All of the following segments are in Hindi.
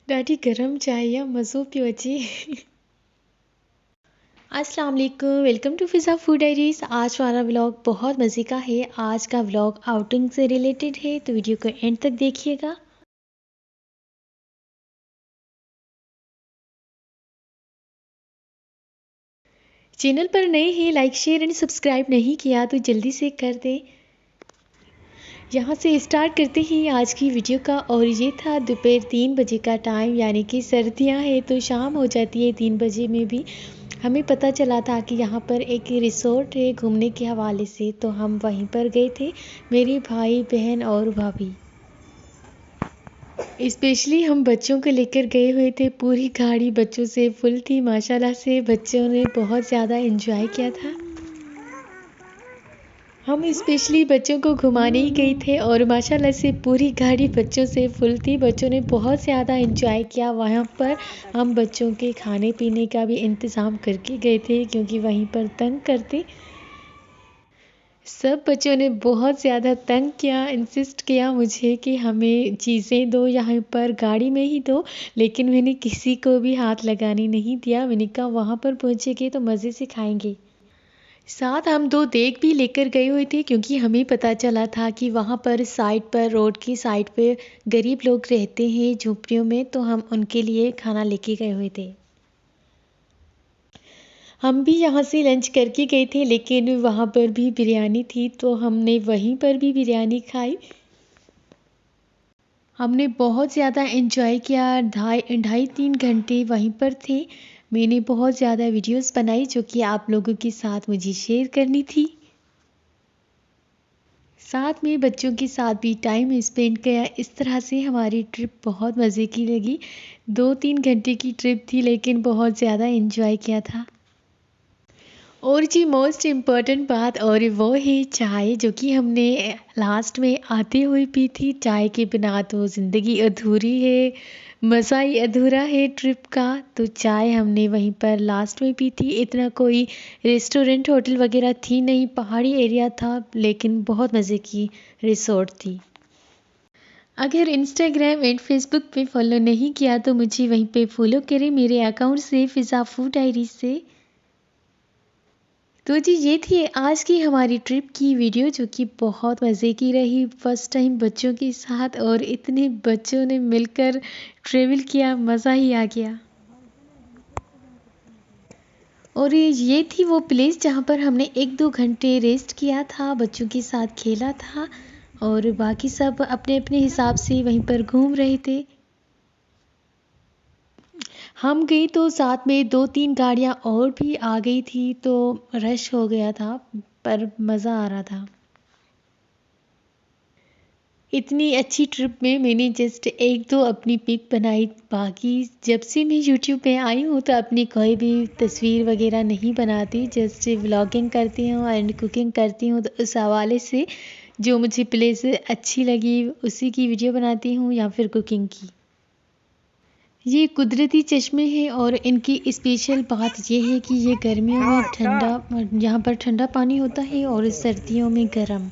ॾाढी गरम चाय या मज़ो पियो अचे। अस्सलाम वालेकुम, welcome to Fiza food diaries. आज वाला व्लॉग बहुत मज़े का है। आज का व्लॉग आउटिंग से रिलेटेड है, तो वीडियो को एंड तक देखिएगा। चैनल पर नए हैं, लाइक शेयर एंड सब्सक्राइब नहीं किया तो जल्दी से कर दें। यहाँ से स्टार्ट करते हैं आज की वीडियो का। और ये था दोपहर 3 बजे का टाइम, यानी कि सर्दियाँ हैं तो शाम हो जाती है 3 बजे में भी। हमें पता चला था कि यहाँ पर एक रिसोर्ट है घूमने के हवाले से, तो हम वहीं पर गए थे, मेरे भाई बहन और भाभी। स्पेशली हम बच्चों को लेकर गए हुए थे, पूरी गाड़ी बच्चों से फुल थी। माशाल्लाह से बच्चों ने बहुत ज़्यादा एंजॉय किया था। हम स्पेशली बच्चों को घुमाने ही गए थे और माशाल्लाह से पूरी गाड़ी बच्चों से फुल थी। बच्चों ने बहुत ज़्यादा एंजॉय किया। वहाँ पर हम बच्चों के खाने पीने का भी इंतज़ाम करके गए थे, क्योंकि वहीं पर तंग करते। सब बच्चों ने बहुत ज़्यादा तंग किया, इंसिस्ट किया मुझे कि हमें चीज़ें दो, यहाँ पर गाड़ी में ही दो। लेकिन मैंने किसी को भी हाथ लगाने नहीं दिया। मैंने कहा वहाँ पर पहुँचेंगे तो मज़े से खाएंगे। साथ हम 2 देग भी लेकर गए हुए थे, क्योंकि हमें पता चला था कि वहाँ पर साइड पर, रोड की साइड पे गरीब लोग रहते हैं झोपड़ियों में, तो हम उनके लिए खाना लेके गए हुए थे। हम भी यहाँ से लंच करके गए थे, लेकिन वहाँ पर भी बिरयानी थी, तो हमने वहीं पर भी बिरयानी खाई। हमने बहुत ज़्यादा एंजॉय किया। 2.5-3 घंटे वहीं पर थे। मैंने बहुत ज़्यादा वीडियोस बनाई, जो कि आप लोगों के साथ मुझे शेयर करनी थी। साथ में बच्चों के साथ भी टाइम स्पेंड किया। इस तरह से हमारी ट्रिप बहुत मज़े की लगी। 2-3 घंटे की ट्रिप थी, लेकिन बहुत ज़्यादा एंजॉय किया था। और जी मोस्ट इम्पॉर्टेंट बात, और वो है चाय, जो कि हमने लास्ट में आते हुए पी थी। चाय के बिना तो ज़िंदगी अधूरी है, मज़ा ही अधूरा है ट्रिप का। तो चाय हमने वहीं पर लास्ट में पी थी। इतना कोई रेस्टोरेंट होटल वगैरह थी नहीं, पहाड़ी एरिया था, लेकिन बहुत मज़े की रिसोर्ट थी। अगर इंस्टाग्राम एंड फेसबुक पे फॉलो नहीं किया तो मुझे वहीं पे फॉलो करें, मेरे अकाउंट से, फिज़ा फूड डायरी से। तो जी ये थी आज की हमारी ट्रिप की वीडियो, जो कि बहुत मज़े की रही। फर्स्ट टाइम बच्चों के साथ, और इतने बच्चों ने मिलकर ट्रेवल किया, मज़ा ही आ गया। और ये थी वो प्लेस जहाँ पर हमने 1-2 घंटे रेस्ट किया था, बच्चों के साथ खेला था, और बाकी सब अपने अपने हिसाब से वहीं पर घूम रहे थे। हम गए तो साथ में 2-3 गाड़ियाँ और भी आ गई थी, तो रश हो गया था, पर मज़ा आ रहा था। इतनी अच्छी ट्रिप में मैंने जस्ट 1-2 अपनी पिक बनाई। बाकी जब से मैं यूट्यूब पे आई हूँ तो अपनी कोई भी तस्वीर वगैरह नहीं बनाती, जस्ट व्लॉगिंग करती हूँ एंड कुकिंग करती हूँ। तो उस हवाले से जो मुझे प्लेस अच्छी लगी उसी की वीडियो बनाती हूँ, या फिर कुकिंग की। ये कुदरती चश्मे हैं, और इनकी स्पेशल बात ये है कि ये गर्मियों में ठंडा, यहाँ पर ठंडा पानी होता है, और सर्दियों में गर्म।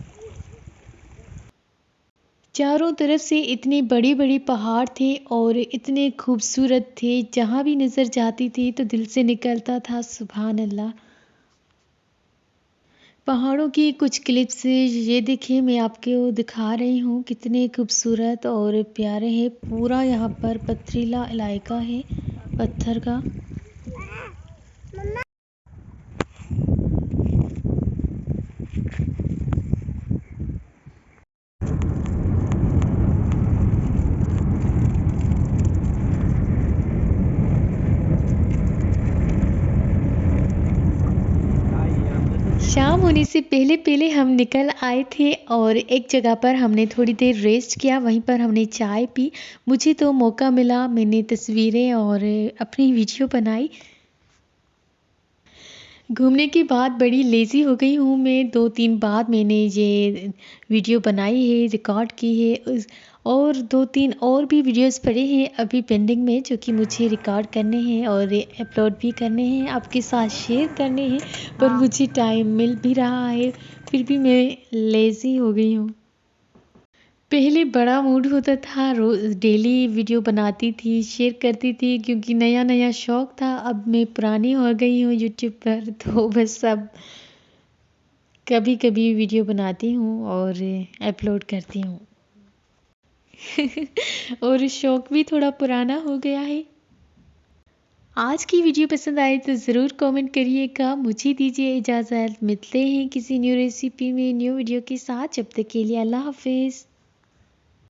चारों तरफ से इतने बड़े बड़े पहाड़ थे और इतने खूबसूरत थे, जहाँ भी नज़र जाती थी तो दिल से निकलता था सुभान अल्लाह। पहाड़ों की कुछ क्लिप्स ये देखिए, मैं आपको दिखा रही हूँ, कितने खूबसूरत और प्यारे हैं। पूरा यहाँ पर पथरीला इलाका है, पत्थर का। शाम होने से पहले पहले हम निकल आए थे, और एक जगह पर हमने थोड़ी देर रेस्ट किया। वहीं पर हमने चाय पी। मुझे तो मौका मिला, मैंने तस्वीरें और अपनी वीडियो बनाई। घूमने के बाद बड़ी लेज़ी हो गई हूँ मैं। 2-3 बार मैंने ये वीडियो बनाई है, रिकॉर्ड की है, और 2-3 और भी वीडियोस पड़े हैं अभी पेंडिंग में, जो कि मुझे रिकॉर्ड करने हैं और अपलोड भी करने हैं, आपके साथ शेयर करने हैं। पर मुझे टाइम मिल भी रहा है, फिर भी मैं लेज़ी हो गई हूँ। पहले बड़ा मूड होता था, रोज़ डेली वीडियो बनाती थी, शेयर करती थी क्योंकि नया-नया शौक था। अब मैं पुरानी हो गई हूँ यूट्यूब पर, तो बस अब कभी-कभी वीडियो बनाती हूँ और अपलोड करती हूँ। और शौक भी थोड़ा पुराना हो गया है। आज की वीडियो पसंद आए तो ज़रूर कमेंट करिएगा। मुझे दीजिए इजाज़त, मिलते हैं किसी न्यू रेसिपी में न्यू वीडियो के साथ। जब तक के लिए अल्लाह हाफ़िज़।